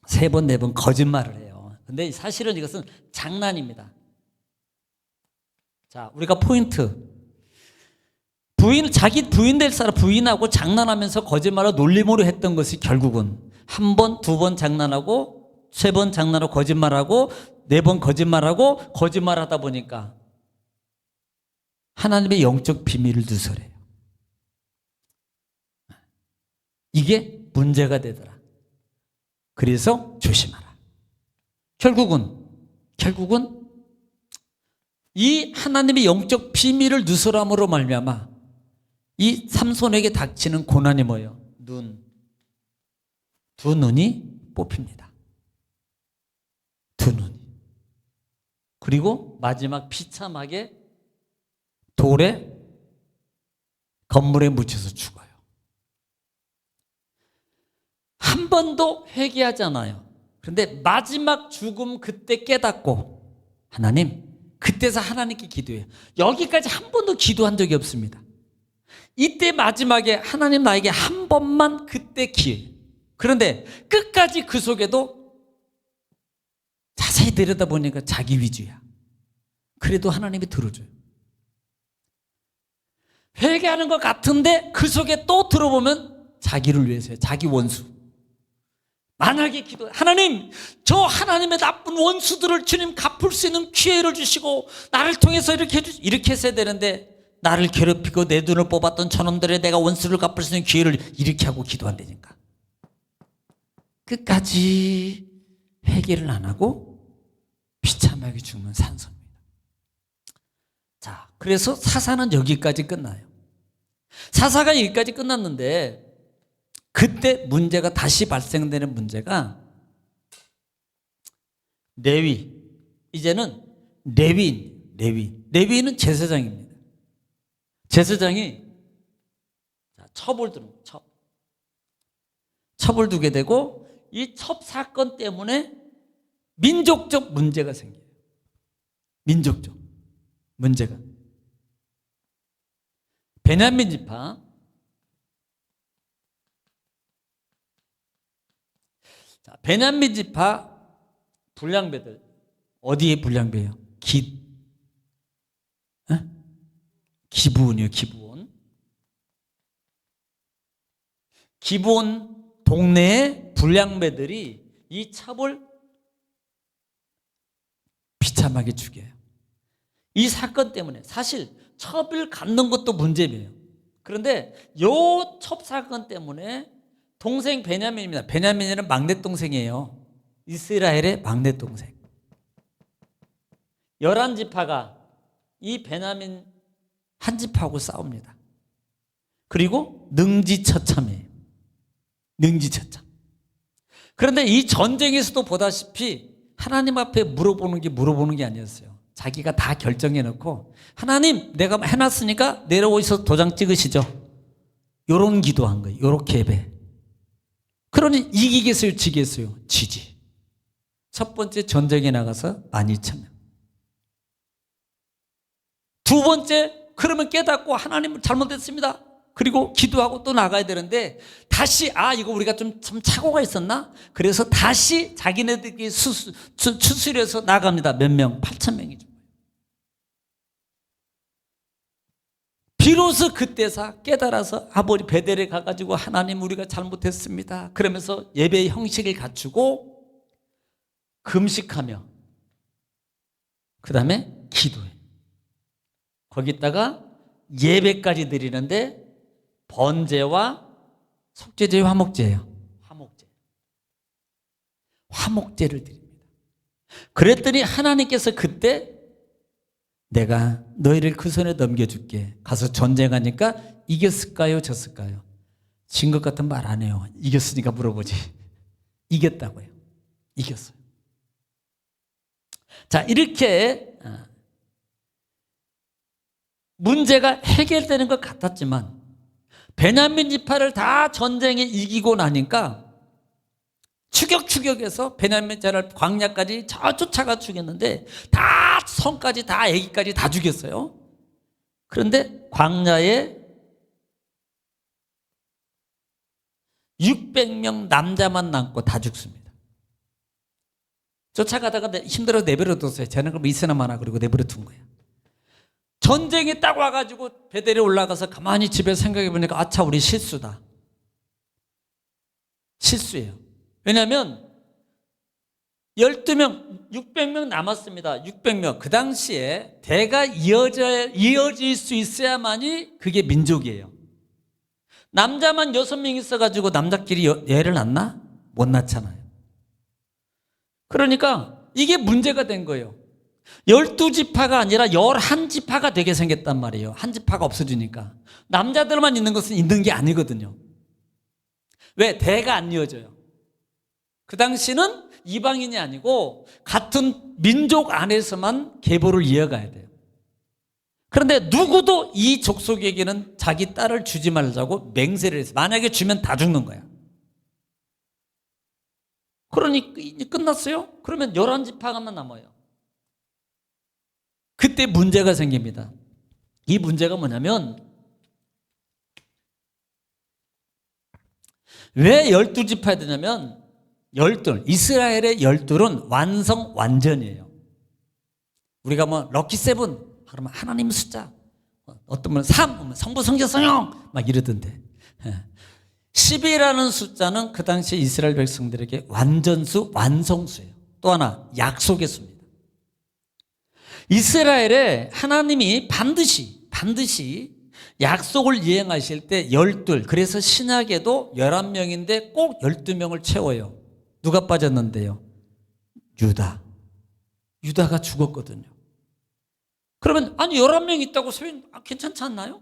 3번, 4번 거짓말을 해요. 근데 사실은 이것은 장난입니다. 자, 우리가 포인트. 자기 부인 될 사람 부인하고 장난하면서 거짓말을 놀림으로 했던 것이 결국은 1번, 2번 장난하고 3번 장난하고 거짓말하고 4번 거짓말하고 거짓말하다 보니까 하나님의 영적 비밀을 누설해요. 이게 문제가 되더라. 그래서 조심하라. 결국은 이 하나님의 영적 비밀을 누설함으로 말미암아 이 삼손에게 닥치는 고난이 뭐예요? 두 눈이 뽑힙니다. 두 눈이. 그리고 마지막 비참하게 돌에 건물에 묻혀서 죽어요. 한 번도 회개하지 않아요. 그런데 마지막 죽음 그때 깨닫고 하나님, 그때서 하나님께 기도해요. 여기까지 한 번도 기도한 적이 없습니다. 이때 마지막에 하나님 나에게 한 번만 그때 기회. 그런데 끝까지 그 속에도 자세히 들여다보니까 자기 위주야. 그래도 하나님이 들어줘요. 회개하는 것 같은데 그 속에 또 들어보면 자기를 위해서요. 자기 원수. 만약에 하나님, 저 하나님의 나쁜 원수들을 주님 갚을 수 있는 기회를 주시고 나를 통해서 이렇게 했어야 되는데 나를 괴롭히고 내 눈을 뽑았던 저놈들의 내가 원수를 갚을 수 있는 기회를 이렇게 하고 기도한다니까. 끝까지 회개를 안 하고 비참하게 죽는 산소입니다. 자, 그래서 사사는 여기까지 끝나요. 사사가 여기까지 끝났는데 그때 문제가 다시 발생되는 문제가 레위. 이제는 레위인은 제사장입니다. 제사장이 첩을 두게 되고 이 첩 사건 때문에 민족적 문제가 생겨요. 민족적 문제가. 베냐민 지파. 자, 베냐민 지파 불량배들. 어디에 불량배예요? 기브온이요, 기브온. 기브온 동네의 불량배들이 이 첩을 비참하게 죽여요. 이 사건 때문에 사실 첩을 갖는 것도 문제예요. 그런데 이 첩 사건 때문에 동생 베냐민입니다. 베냐민은 막내 동생이에요. 이스라엘의 막내 동생. 11지파가 이 베냐민 한 지파하고 싸웁니다. 그리고 능지처참이에요. 능지처참. 그런데 이 전쟁에서도 보다시피 하나님 앞에 물어보는 게 아니었어요. 자기가 다 결정해 놓고 하나님, 내가 해놨으니까 내려오셔서 도장 찍으시죠. 요런 기도한 거예요. 요렇게 예배. 그러니 이기겠어요, 지겠어요? 지지. 첫 번째 전쟁에 나가서 12,000명. 두 번째, 그러면 깨닫고 하나님 잘못했습니다. 그리고 기도하고 또 나가야 되는데 다시 이거 우리가 좀 착오가 있었나? 그래서 다시 자기네들끼리 추스려서 나갑니다. 몇 명? 8,000명이죠. 비로소 그때서 깨달아서 아버지 베델에 가가지고 하나님, 우리가 잘못했습니다. 그러면서 예배의 형식을 갖추고 금식하며 그 다음에 기도해. 거기다가 예배까지 드리는데 번제와 속죄제와 화목제예요. 화목제를 드립니다. 그랬더니 하나님께서 그때 내가 너희를 그 손에 넘겨줄게. 가서 전쟁하니까 이겼을까요, 졌을까요? 진 것 같은 말 안 해요. 이겼으니까 물어보지. 이겼다고요. 이겼어요. 자, 이렇게 문제가 해결되는 것 같았지만 베냐민 지파를 다 전쟁에 이기고 나니까 추격해서 베냐민 자를 광야까지 쫓아가 죽였는데 다 성까지 다 애기까지 다 죽였어요. 그런데 광야에 600명 남자만 남고 다 죽습니다. 쫓아가다가 힘들어 내버려뒀어요. 쟤는 그럼 있으나 마나 그리고 내버려둔 거예요. 전쟁이 딱 와가지고 배들에 올라가서 가만히 집에 생각해 보니까 아차 우리 실수다. 실수예요. 왜냐하면 12명, 600명 남았습니다. 600명. 그 당시에 대가 이어질 수 있어야만이 그게 민족이에요. 남자만 6명 있어가지고 남자끼리 애를 낳나? 못 낳잖아요. 그러니까 이게 문제가 된 거예요. 12지파가 아니라 11지파가 되게 생겼단 말이에요. 한 지파가 없어지니까. 남자들만 있는 것은 있는 게 아니거든요. 왜? 대가 안 이어져요. 그 당시는 이방인이 아니고 같은 민족 안에서만 계보를 이어가야 돼요. 그런데 누구도 이 족속에게는 자기 딸을 주지 말자고 맹세를 해서 만약에 주면 다 죽는 거야. 그러니 끝났어요? 그러면 11지파가만 남아요. 그때 문제가 생깁니다. 이 문제가 뭐냐면 왜 12지파야 되냐면 이스라엘의 12은 완전이에요. 우리가 뭐 럭키 세븐 그러면 하나님 숫자, 어떤 분은 3, 성부 성자 성령 막 이러던데 10이라는 숫자는 그 당시 이스라엘 백성들에게 완전수, 완성수예요. 또 하나 약속의 수입니다. 이스라엘에 하나님이 반드시 약속을 이행하실 때 12, 그래서 신약에도 11명인데 꼭 12명을 채워요. 누가 빠졌는데요? 유다가 죽었거든요. 그러면 아니 11명 있다고 괜찮지 않나요?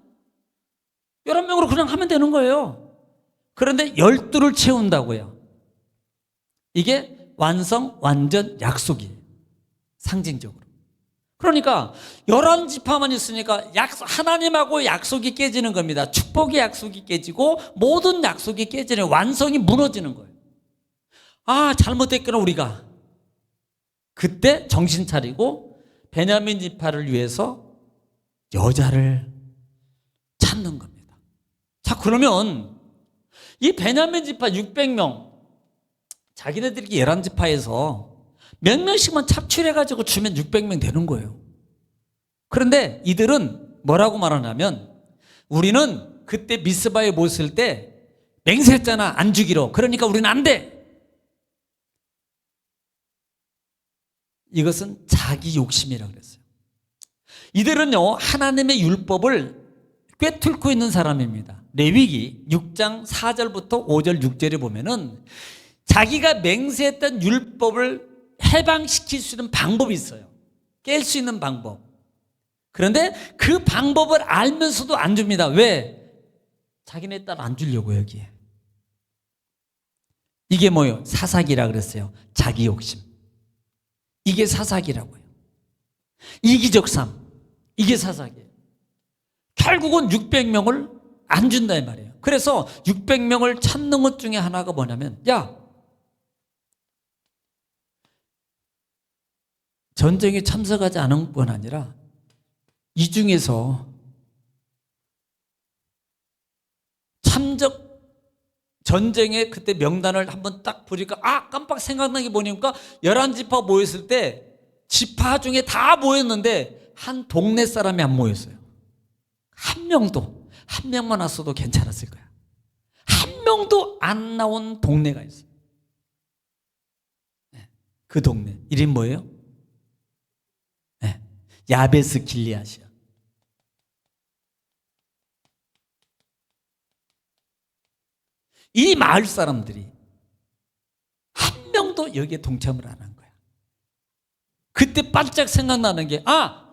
11명으로 그냥 하면 되는 거예요. 그런데 12를 채운다고요. 이게 완전 약속이에요. 상징적으로. 그러니까 11지파만 있으니까 하나님하고 약속이 깨지는 겁니다. 축복의 약속이 깨지고 모든 약속이 깨지는 완성이 무너지는 거예요. 아, 잘못했구나 우리가. 그때 정신 차리고 베냐민 지파를 위해서 여자를 찾는 겁니다. 자, 그러면 이 베냐민 지파 600명 자기네들이 11지파에서 몇 명씩만 착취해가지고 주면 600명 되는 거예요. 그런데 이들은 뭐라고 말하냐면 우리는 그때 미스바에 모였을 때 맹세했잖아 안 주기로. 그러니까 우리는 안 돼. 이것은 자기 욕심이라고 그랬어요. 이들은요 하나님의 율법을 꿰뚫고 있는 사람입니다. 레위기 6장 4절부터 5절 6절에 보면은 자기가 맹세했던 율법을 해방시킬 수 있는 방법이 있어요. 깰 수 있는 방법. 그런데 그 방법을 알면서도 안 줍니다. 왜? 자기네 딸 안 주려고 여기에. 이게 뭐예요? 사사기라 그랬어요. 자기 욕심. 이게 사사기라고요. 이기적 삶. 이게 사사기예요. 결국은 600명을 안 준다 이 말이에요. 그래서 600명을 찾는 것 중에 하나가 뭐냐면 전쟁에 참석하지 않은 건 아니라 이 중에서 참적 전쟁에 그때 명단을 한번 딱 보니까 깜빡 생각나게 보니까 11지파 모였을 때 지파 중에 다 모였는데 한 동네 사람이 안 모였어요. 한 명만 왔어도 괜찮았을 거야. 한 명도 안 나온 동네가 있어요. 그 동네 이름 뭐예요? 야베스 길리앗이야. 이 마을 사람들이 한 명도 여기에 동참을 안 한 거야. 그때 반짝 생각나는 게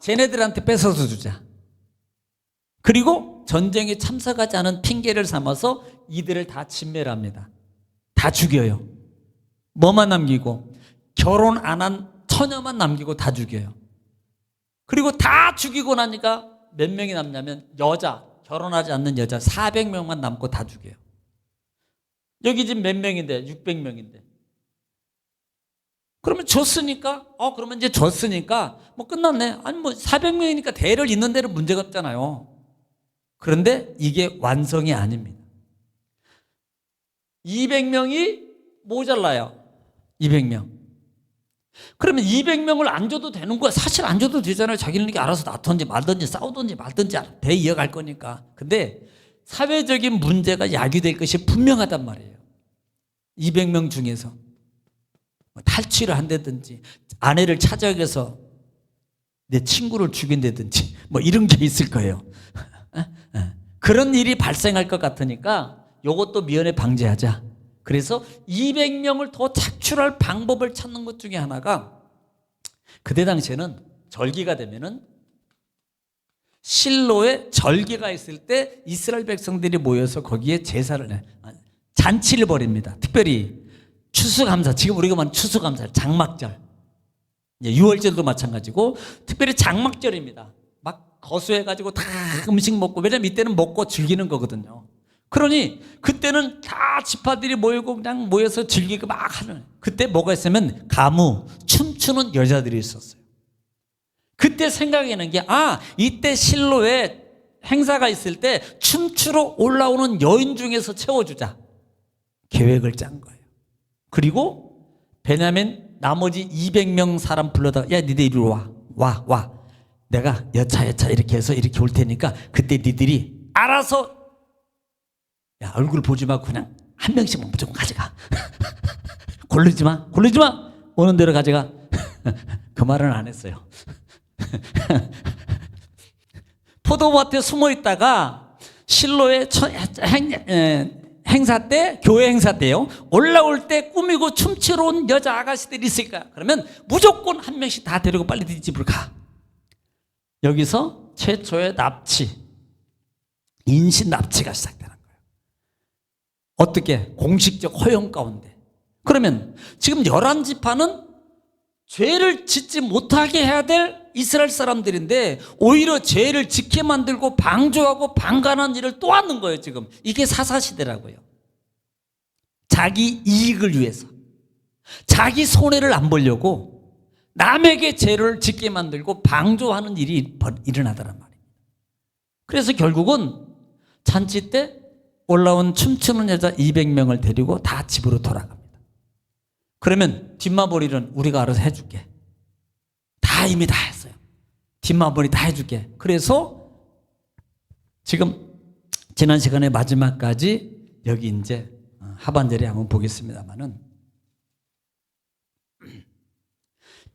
쟤네들한테 뺏어서 주자. 그리고 전쟁에 참석하지 않은 핑계를 삼아서 이들을 다 진멸합니다. 다 죽여요. 뭐만 남기고 결혼 안 한 처녀만 남기고 다 죽여요. 그리고 다 죽이고 나니까 몇 명이 남냐면 결혼하지 않는 여자 400명만 남고 다 죽여요. 여기 지금 몇 명인데 600명인데 그러면 졌으니까 그러면 이제 졌으니까 뭐 끝났네. 아니 뭐 400명이니까 대를 잇는 데는 문제가 없잖아요. 그런데 이게 완성이 아닙니다. 200명이 모자라요. 200명. 그러면 200명을 안 줘도 되는 거야. 사실 안 줘도 되잖아요. 자기네들이 알아서 낳던지 말든지 싸우든지 말든지 대 이어갈 거니까. 근데 사회적인 문제가 야기될 것이 분명하단 말이에요. 200명 중에서 탈취를 한다든지 아내를 찾아가서 내 친구를 죽인다든지 뭐 이런 게 있을 거예요. 그런 일이 발생할 것 같으니까 이것도 미연에 방지하자. 그래서 200명을 더 착출할 방법을 찾는 것 중에 하나가, 그때 당시에는 절기가 되면은 실로에 절기가 있을 때 이스라엘 백성들이 모여서 거기에 제사를 잔치를 벌입니다. 특별히 추수감사, 지금 우리가 말하는 추수감사, 장막절, 유월절도 마찬가지고 특별히 장막절입니다. 막 거수해가지고 다 음식 먹고, 왜냐면 이때는 먹고 즐기는 거거든요. 그러니 그때는 다 지파들이 모이고 그냥 모여서 즐기고 막 하는, 그때 뭐가 있으면 가무, 춤추는 여자들이 있었어요. 그때 생각하는 게, 이때 실로에 행사가 있을 때 춤추러 올라오는 여인 중에서 채워주자 계획을 짠 거예요. 그리고 베냐민 나머지 200명 사람 불러다가, 야 니들 이리 와 내가 여차 이렇게 해서 이렇게 올 테니까 그때 니들이 알아서, 야 얼굴 보지 말고 그냥 한 명씩만 무조건 가져가. 고르지 마 오는 대로 가져가. 그 말은 안 했어요. 포도밭에 숨어 있다가 실로의 행사 때, 교회 행사 때요, 올라올 때 꾸미고 춤추러 온 여자 아가씨들이 있을까? 그러면 무조건 한 명씩 다 데리고 빨리 네 집으로 가. 여기서 최초의 납치, 인신 납치가 시작되는 거예요. 어떻게? 공식적 허용 가운데. 그러면 지금 11지파는 죄를 짓지 못하게 해야 될 이스라엘 사람들인데 오히려 죄를 짓게 만들고 방조하고 방관한 일을 또 하는 거예요. 지금 이게 사사시대라고요. 자기 이익을 위해서, 자기 손해를 안 보려고 남에게 죄를 짓게 만들고 방조하는 일이 일어나더란 말이에요. 그래서 결국은 잔치 때 올라온 춤추는 여자 200명을 데리고 다 집으로 돌아갑니다. 그러면 뒷마무리는 우리가 알아서 해줄게. 다 이미 다 했어요. 뒷마무리 다 해줄게. 그래서 지금 지난 시간에 마지막까지 여기 이제 하반절에 한번 보겠습니다만은,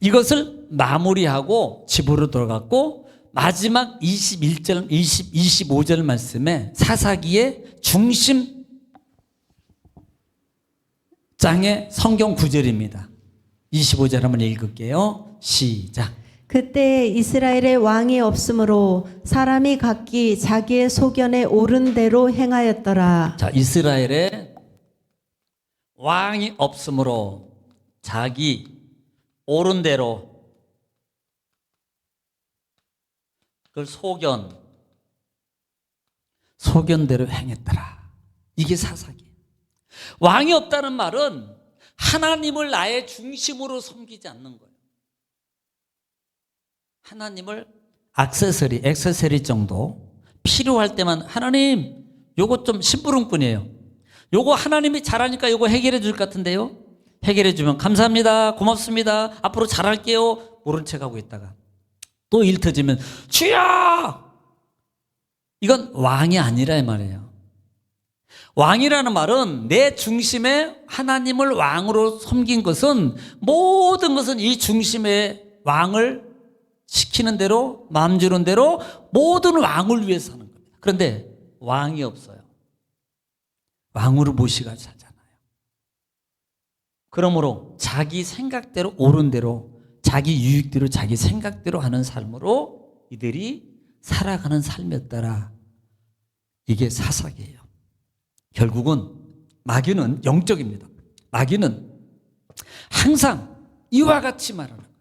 이것을 마무리하고 집으로 돌아갔고, 마지막 21절, 25절 말씀에 사사기의 중심 장의 성경 구절입니다. 25절 한번 읽을게요. 시작. 그때 이스라엘의 왕이 없으므로 사람이 각기 자기의 소견에 옳은 대로 행하였더라. 자, 이스라엘에 왕이 없으므로 자기 옳은 대로, 그걸 소견대로 행했더라. 이게 사사기예요. 왕이 없다는 말은 하나님을 나의 중심으로 섬기지 않는 거예요. 하나님을 액세서리 정도 필요할 때만, 하나님 요거 좀 심부름꾼이에요. 요거 하나님이 잘하니까 요거 해결해 줄 것 같은데요. 해결해 주면 감사합니다, 고맙습니다, 앞으로 잘할게요, 모른 척하고 있다가 또 일 터지면 주여! 이건 왕이 아니라 이 말이에요. 왕이라는 말은 내 중심에 하나님을 왕으로 섬긴 것은, 모든 것은 이 중심에 왕을 시키는 대로, 마음 주는 대로 모든 왕을 위해서 하는 겁니다. 그런데 왕이 없어요. 왕으로 모시가 살잖아요. 그러므로 자기 생각대로, 옳은 대로, 자기 유익대로, 자기 생각대로 하는 삶으로 이들이 살아가는 삶이었더라. 이게 사사기예요. 결국은 마귀는 영적입니다. 마귀는 항상 이와 같이 말하는 거예요.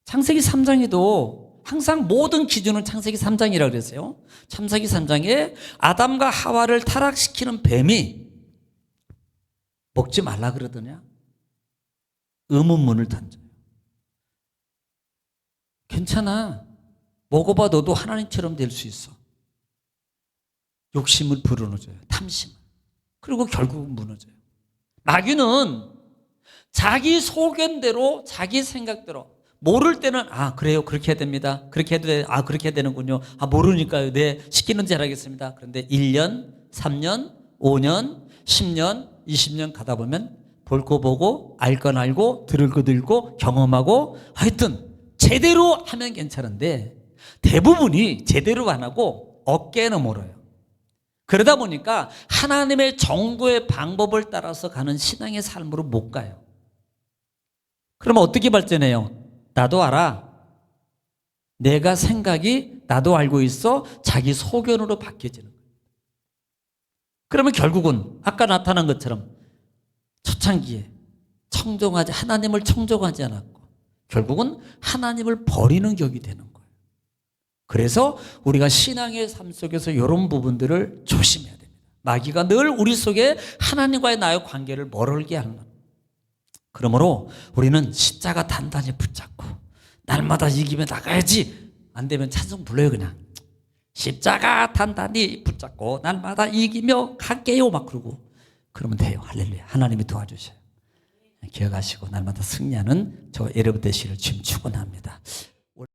창세기 3장에도 항상 모든 기준은 창세기 3장이라고 그랬어요. 창세기 3장에 아담과 하와를 타락시키는 뱀이 먹지 말라 그러더냐? 의문문을 던져요. 괜찮아, 먹어봐, 너도 하나님처럼 될 수 있어. 욕심을 불어넣어줘요. 탐심. 그리고 결국은 무너져요. 마귀는 자기 소견대로 자기 생각대로 모를 때는 그래요 그렇게 해야 됩니다. 그렇게 해도 돼. 그렇게 해야 되는군요. 모르니까요. 네 시키는 대로 하겠습니다. 그런데 1년 3년 5년 10년 20년 가다 보면 볼 거 보고 알 건 알고 들을 거 들고 경험하고 하여튼 제대로 하면 괜찮은데 대부분이 제대로 안 하고 어깨는 멀어요. 그러다 보니까 하나님의 정도의 방법을 따라서 가는 신앙의 삶으로 못 가요. 그러면 어떻게 발전해요? 나도 알아. 내가 생각이 나도 알고 있어. 자기 소견으로 바뀌어지는 거예요. 그러면 결국은 아까 나타난 것처럼 초창기에 하나님을 청종하지 않았고 결국은 하나님을 버리는 격이 되는 거예요. 그래서 우리가 신앙의 삶 속에서 이런 부분들을 조심해야 됩니다. 마귀가 늘 우리 속에 하나님과의 나의 관계를 멀게 하는 겁니다. 그러므로 우리는 십자가 단단히 붙잡고 날마다 이기며 나가야지. 안 되면 찬송 불러요. 그냥 십자가 단단히 붙잡고 날마다 이기며 갈게요 막 그러고 그러면 돼요. 할렐루야. 하나님이 도와주셔요. 기억하시고 날마다 승리하는 저 여러분 되시기를 주님 축원합니다.